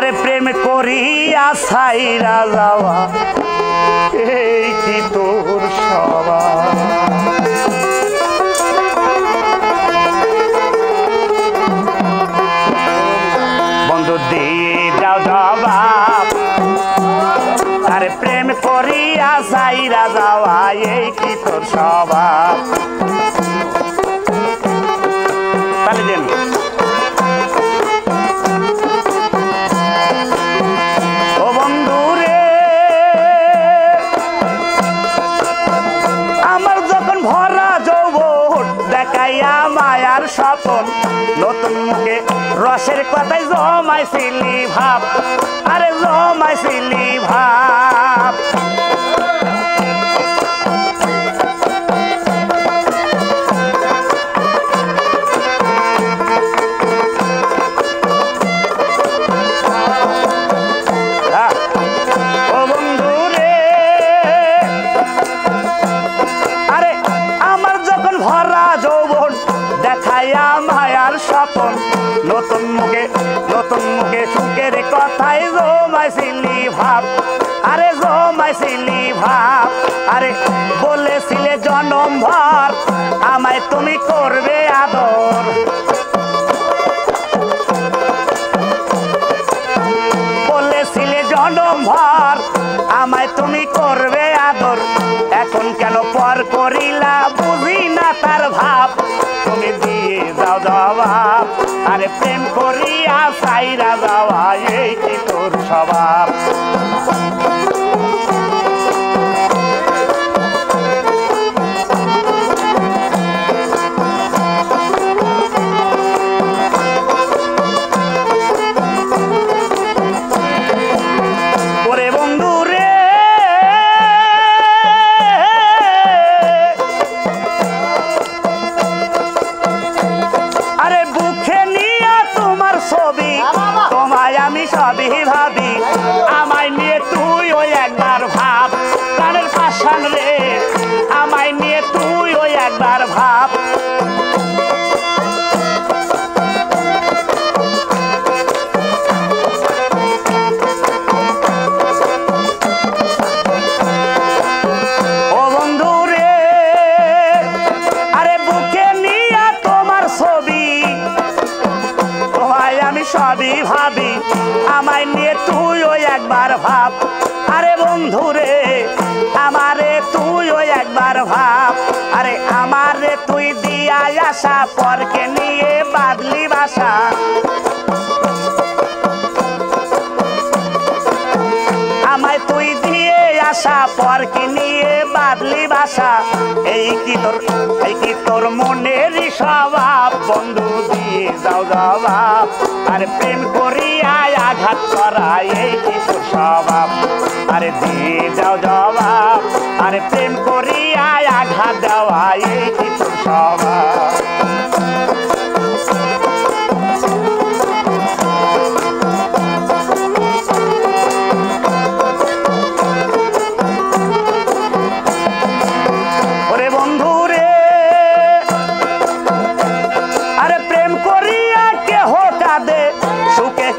আরে প্রেম করিয়া ছাইরা যাওয়া এই কি তোর স্বভাব বন্ধু দিয়ে যাও জবাব আরে প্রেম করিয়া ছাইরা যাওয়া এই কি তোর স্বভাব তাহলে দেন ও বন্ধু রে আমার যখন ভরা যৌবন দেখাইয়া মায়ার স্বপন নতুন মুখে রসের কথায় জমাইছিলি ভাব আরে জমাইছিলি ভাব ও বন্ধু রে আরে আমার যখন ভরা যৌবন দেখাইয়া মায়ার স্বপন নতুন মুখে সুখের কথাই জমাইছিলি ভাব আরে জমাইছিলি ভাব আরে বলেছিলে জনম ভর আমায় তুমি করবে আদর বলেছিলে জনম ভর আমায় তুমি করবে আদর এখন কেন পর করিলা বুঝি না তার ভাব তুমি দিয়ে যাও জবাব আরে প্রেম করিয়া ছাইরা যাওয়া এই কি তোর স্বভাব ওরে বন্ধু রে আরে বুকে নিয়ে তোমার ছবি তোমায় আমি সবই ভাবি আমায় নিয়ে তুই ওই একবার ভাব প্রাণের পাষাণ রে আমায় নিয়ে তুই ওই একবার ভাব ও বন্ধু রে আরে বুকে নিয়ে তোমার ছবি তোমায় আমি সবই ভাবি আমায় নিয়ে তুই ওই একবার ভাব আরে বন্ধু রে আমারে তুই ওই একবার ভাব আরে আমারে তুই দিয়া আসা পরকে নিয়ে বাদলি বাসা আমায় তুই দিয়ে আসা পরকে নিয়ে বাদলি বাসা এই কি তোর মনেরই স্বভাব বন্ধু দিয়ে যাও জবাব আরে প্রেম করিয়া আঘাত করা এই কি তোর স্বভাব আরে দিয়ে যাও জবাব আরে প্রেম করিয়া আঘাত দেওয়া এই কি তোর স্বভাব ওরে বন্ধু রে আরে প্রেম করিয়া কেহ কাঁদে সুখে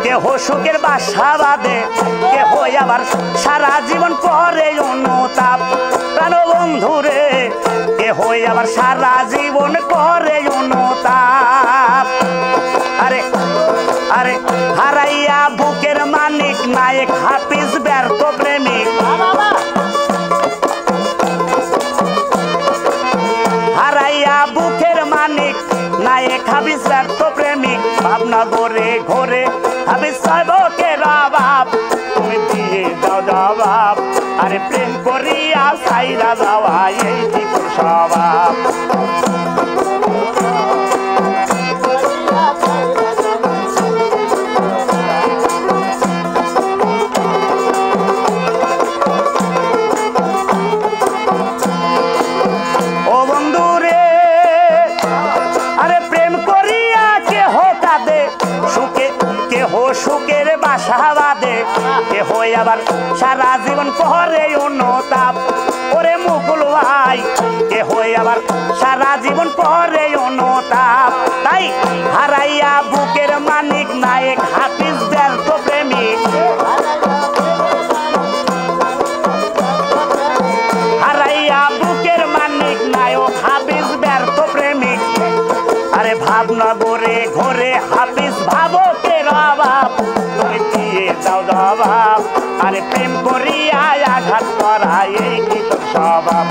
কেহ সুখের বাসা বাঁধে কেহ আবার সারা জীবন পরে অনুতাপ প্রাণ বন্ধু রে কেহ আবার সারা জীবন করে অনুতাপ আরে আরে হারাইয়া বুকের মানিক নায়ক হাফিজ ব্যর্থ প্রেমিক হারাইয়া বুকের মানিক নায়ক হাফিজ ব্যর্থ প্রেমিক ভাবনা ঘরে ঘরে হাফিজ সাহেবকের অভাব তুমি দিয়ে যাও জবাব আরে প্রেম করিয়া ছাইরা যাওয়া এই কি তোর স্বভাব ও বন্ধু রে আরে প্রেম করিয়া কেহ কাঁদে সুখে কেহ সুখের বাসা বাঁধে কেহ আবার সারা জীবন করে অনুতাপ ওরে মুকুল ভাই কেহ আবার সারা জীবন করে অনুতাপ তাই হারাইয়া বুকের মানিক নায়ক হাফিজ ব্যর্থ জবাব আরে প্রেম করিয়া আঘাত করা এই কি তোর স্বভাব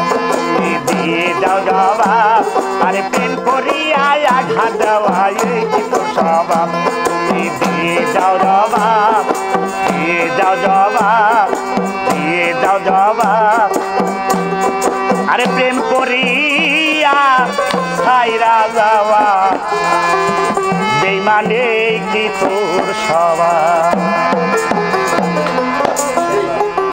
দিয়ে যাও জবাব আরে প্রেম করিয়া আঘাত দেওয়া এই কি তোর স্বভাব দিয়ে যাও জবাব দিয়ে যাও জবাব দিয়ে যাও জবাব আরে প্রেম করিয়া ছাইরা যাওয়া বেইমানে কি তোর স্বভাব